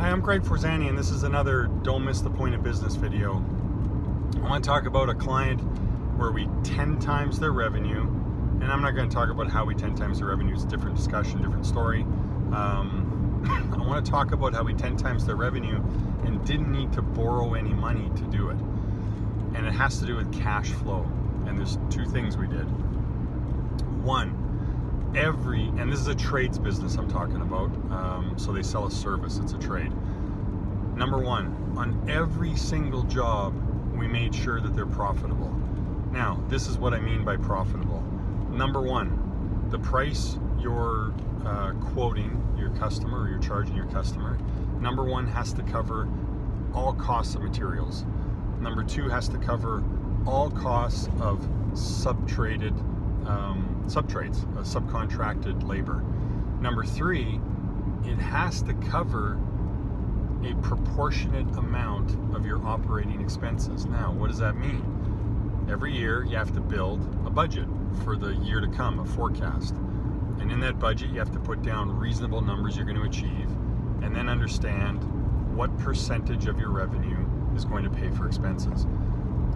Hi, I'm Greg Forzani, and this is another Don't Miss the Point of Business video. I want to talk about a client where we 10 times their revenue, and I'm not going to talk about how we 10 times their revenue. It's a different discussion, different story. I want to talk about how we 10 times their revenue and didn't need to borrow any money to do it. And it has to do with cash flow. And there's two things we did. One, and this is a trades business I'm talking about, so they sell a service, it's a trade. Number one, on every single job, we made sure that they're profitable. Now, this is what I mean by profitable. Number one, the price you're quoting your customer or you're charging your customer, number one, has to cover all costs of materials. Number two, has to cover all costs of subtrades, subcontracted labor. Number three, it has to cover a proportionate amount of your operating expenses. Now, what does that mean? Every year you have to build a budget for the year to come, a forecast. And in that budget, you have to put down reasonable numbers you're going to achieve, and then understand what percentage of your revenue is going to pay for expenses.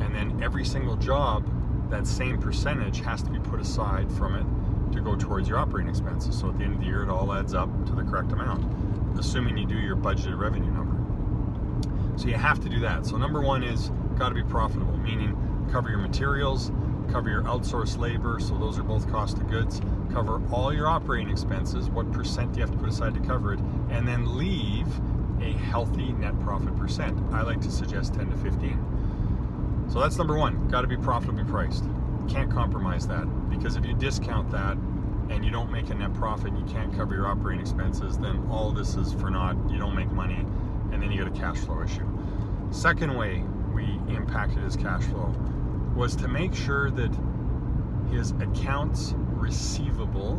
And then every single job, that same percentage has to be put aside from it to go towards your operating expenses. So at the end of the year, it all adds up to the correct amount, assuming you do your budgeted revenue number. So you have to do that. So number one is got to be profitable, meaning cover your materials, cover your outsourced labor, so those are both cost of goods, cover all your operating expenses, what percent you have to put aside to cover it, and then leave a healthy net profit percent. I like to suggest 10 to 15. So that's number one, got to be profitably priced. Can't compromise that, because if you discount that and you don't make a net profit and you can't cover your operating expenses, then all this is for naught. You don't make money, and then you get a cash flow issue. Second way we impacted his cash flow was to make sure that his accounts receivable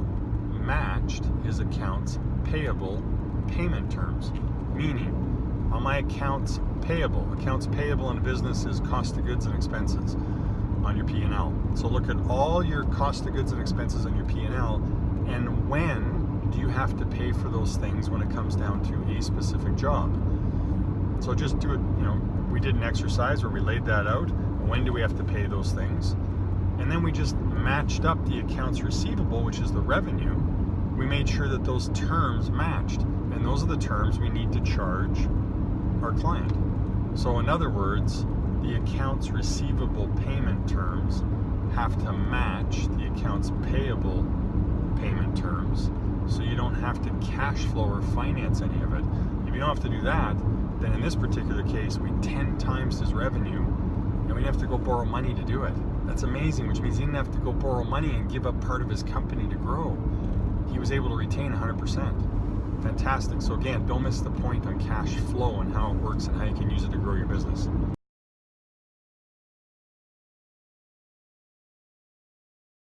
matched his accounts payable payment terms. Meaning, on my accounts payable in a business is cost of goods and expenses on your P&L. So look at all your cost of goods and expenses on your P&L, and when do you have to pay for those things when it comes down to a specific job. So just do it, we did an exercise where we laid that out. When do we have to pay those things? And then we just matched up the accounts receivable, which is the revenue. We made sure that those terms matched, and those are the terms we need to charge our client. So in other words, the accounts receivable payment terms have to match the accounts payable payment terms, so you don't have to cash flow or finance any of it. If you don't have to do that, then in this particular case, we 10 times his revenue, and we didn't have to go borrow money to do it. That's amazing, which means he didn't have to go borrow money and give up part of his company to grow. He was able to retain 100%. Fantastic. So again, don't miss the point on cash flow and how it works and how you can use it to grow your business.